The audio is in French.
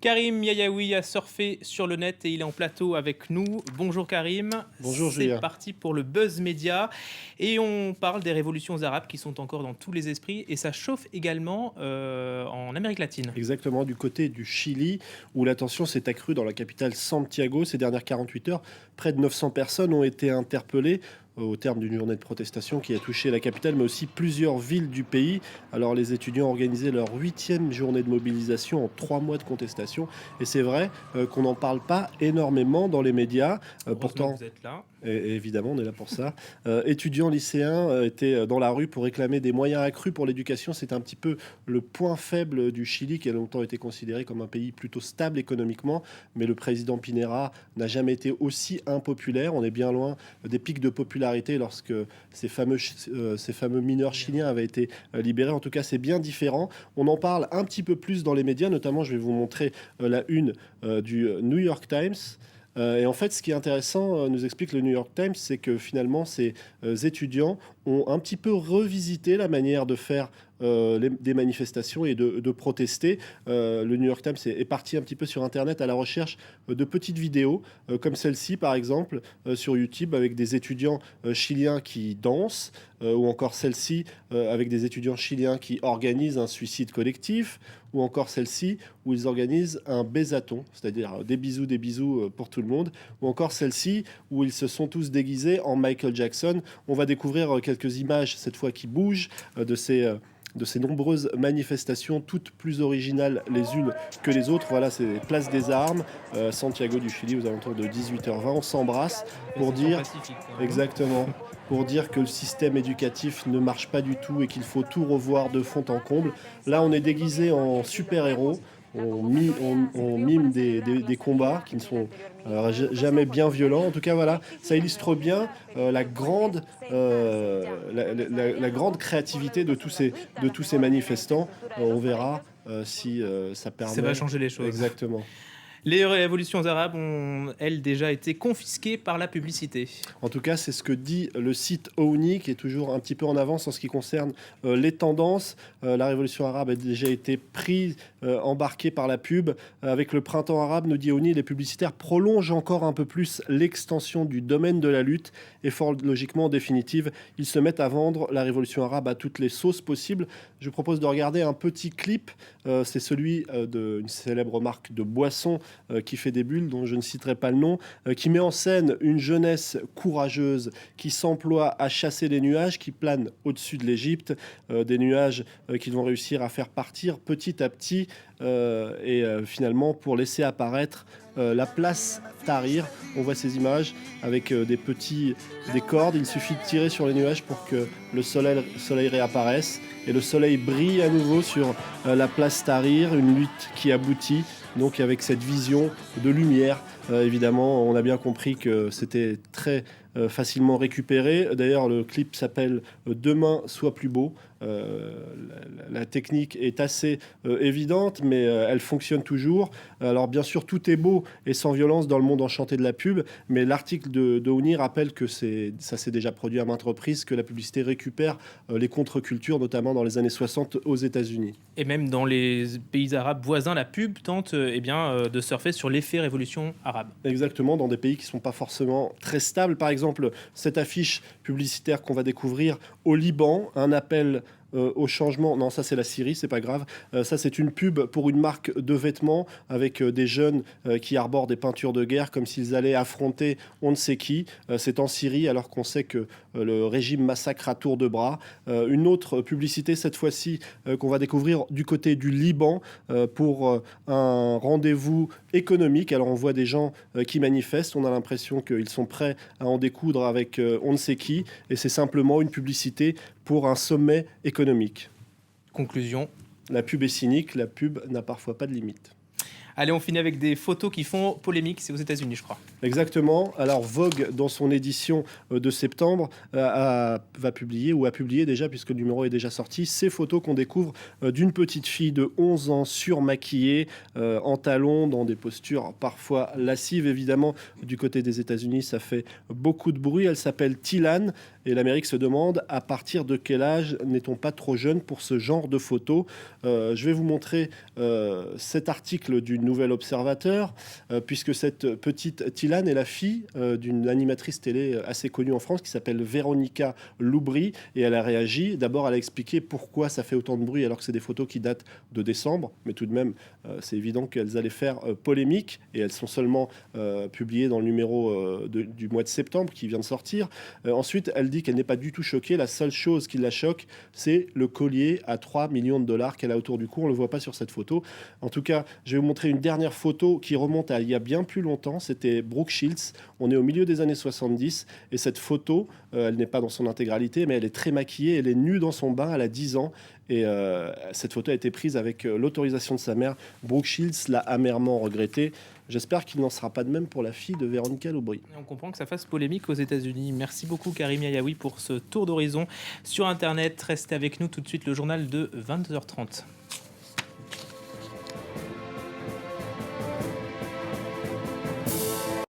Karim Yayaoui a surfé sur le net et il est en plateau avec nous. Bonjour Karim. Bonjour C'est Julien. parti pour le Buzz Média et on parle des révolutions arabes qui sont encore dans tous les esprits et ça chauffe également en Amérique latine. Exactement, du côté du Chili, où la tension s'est accrue dans la capitale Santiago ces dernières 48 heures. Près de 900 personnes ont été interpellées au terme d'une journée de protestation qui a touché la capitale, mais aussi plusieurs villes du pays. Alors les étudiants ont organisé leur 8e journée de mobilisation en 3 mois de contestation. Et c'est vrai qu'on n'en parle pas énormément dans les médias. Heureusement Pourtant, que vous êtes là. et évidemment, on est là pour ça. Étudiants lycéens étaient dans la rue pour réclamer des moyens accrus pour l'éducation. C'est un petit peu le point faible du Chili, qui a longtemps été considéré comme un pays plutôt stable économiquement. Mais le président Pinera n'a jamais été aussi impopulaire. On est bien loin des pics de popularité lorsque ces fameux mineurs chiliens avaient été libérés. En tout cas, c'est bien différent. On en parle un petit peu plus dans les médias. Notamment, je vais vous montrer la une du New York Times. Et en fait, ce qui est intéressant, nous explique le New York Times, c'est que finalement, ces étudiants ont un petit peu revisité la manière de faire des manifestations et de protester. Le New York Times est parti un petit peu sur Internet à la recherche de petites vidéos, comme celle-ci par exemple, sur YouTube, avec des étudiants chiliens qui dansent, ou encore celle-ci avec des étudiants chiliens qui organisent un suicide collectif, ou encore celle-ci où ils organisent un baisathon, c'est-à-dire des bisous pour tout le monde, ou encore celle-ci où ils se sont tous déguisés en Michael Jackson. On va découvrir quelques images, cette fois qui bougent, de ces nombreuses manifestations, toutes plus originales les unes que les autres. Voilà, c'est Place des Armes, Santiago du Chili, aux alentours de 18h20. On s'embrasse pour dire... Pacifique, quand même. Exactement. Pour dire que le système éducatif ne marche pas du tout et qu'il faut tout revoir de fond en comble. Là, on est déguisé en super-héros. On mime des combats qui ne sont jamais bien violents. En tout cas, voilà, ça illustre bien la grande créativité de tous ces manifestants. On verra si ça permet... Ça va changer les choses. Exactement. Les révolutions arabes ont, elles, déjà été confisquées par la publicité. En tout cas, c'est ce que dit le site OUNI, qui est toujours un petit peu en avance en ce qui concerne les tendances. La révolution arabe a déjà été prise, embarquée par la pub. Avec le printemps arabe, nous dit OUNI, les publicitaires prolongent encore un peu plus l'extension du domaine de la lutte. Et fort logiquement, en définitive, ils se mettent à vendre la révolution arabe à toutes les sauces possibles. Je vous propose de regarder un petit clip. C'est celui d'une célèbre marque de boissons qui fait des bulles, dont je ne citerai pas le nom, qui met en scène une jeunesse courageuse qui s'emploie à chasser les nuages qui planent au-dessus de l'Égypte, des nuages qu'ils vont réussir à faire partir petit à petit finalement pour laisser apparaître la place Tahrir. On voit ces images avec des cordes. Il suffit de tirer sur les nuages pour que le soleil réapparaisse et le soleil brille à nouveau sur la place Tahrir, une lutte qui aboutit donc avec cette vision de lumière. Évidemment, on a bien compris que c'était très facilement récupéré. D'ailleurs, le clip s'appelle Demain soit plus beau. La technique est assez évidente, mais elle fonctionne toujours. Alors bien sûr, tout est beau et sans violence dans le monde enchanté de la pub, mais l'article de OUNI rappelle que ça s'est déjà produit à maintes reprises, que la publicité récupère les contre-cultures, notamment dans les années 60 aux États-Unis. Et même dans les pays arabes voisins, la pub tente de surfer sur l'effet révolution arabe. Exactement, dans des pays qui ne sont pas forcément très stables. Par exemple, cette affiche publicitaire qu'on va découvrir au Liban, un appel au changement. Non, ça c'est la Syrie, c'est pas grave. Ça c'est une pub pour une marque de vêtements avec des jeunes qui arborent des peintures de guerre comme s'ils allaient affronter on ne sait qui. C'est en Syrie alors qu'on sait que le régime massacre à tour de bras. Une autre publicité cette fois-ci qu'on va découvrir du côté du Liban pour un rendez-vous économique. Alors on voit des gens qui manifestent, on a l'impression qu'ils sont prêts à en découdre avec on ne sait qui, et c'est simplement une publicité pour un sommet économique. Conclusion. La pub est cynique, la pub n'a parfois pas de limite. Allez, on finit avec des photos qui font polémique, c'est aux États-Unis, je crois. Exactement. Alors Vogue, dans son édition de septembre, va publier, ou a publié déjà, puisque le numéro est déjà sorti, ces photos qu'on découvre d'une petite fille de 11 ans surmaquillée, en talons, dans des postures parfois lascives. Évidemment, du côté des États-Unis, ça fait beaucoup de bruit. Elle s'appelle Tilan. Et l'Amérique se demande à partir de quel âge n'est-on pas trop jeune pour ce genre de photos. Je vais vous montrer cet article du Nouvel Observateur, puisque cette petite Tilane est la fille d'une animatrice télé assez connue en France qui s'appelle Véronica Loubry, et elle a réagi. D'abord, elle a expliqué pourquoi ça fait autant de bruit alors que c'est des photos qui datent de décembre, mais tout de même, c'est évident qu'elles allaient faire polémique, et elles sont seulement publiées dans le numéro du mois de septembre qui vient de sortir. Ensuite, elle dit qu'elle n'est pas du tout choquée. La seule chose qui la choque, c'est le collier à 3 millions de dollars qu'elle a autour du cou. On ne le voit pas sur cette photo. En tout cas, je vais vous montrer une dernière photo qui remonte à il y a bien plus longtemps. C'était Brooke Shields. On est au milieu des années 70, et cette photo, elle n'est pas dans son intégralité, mais elle est très maquillée. Elle est nue dans son bain. Elle a 10 ans. Et cette photo a été prise avec l'autorisation de sa mère. Brooke Shields l'a amèrement regretté. J'espère qu'il n'en sera pas de même pour la fille de Véronica Loubry. On comprend que ça fasse polémique aux États-Unis. Merci beaucoup Karim Yayaoui pour ce tour d'horizon sur Internet. Restez avec nous tout de suite, le journal de 22h30.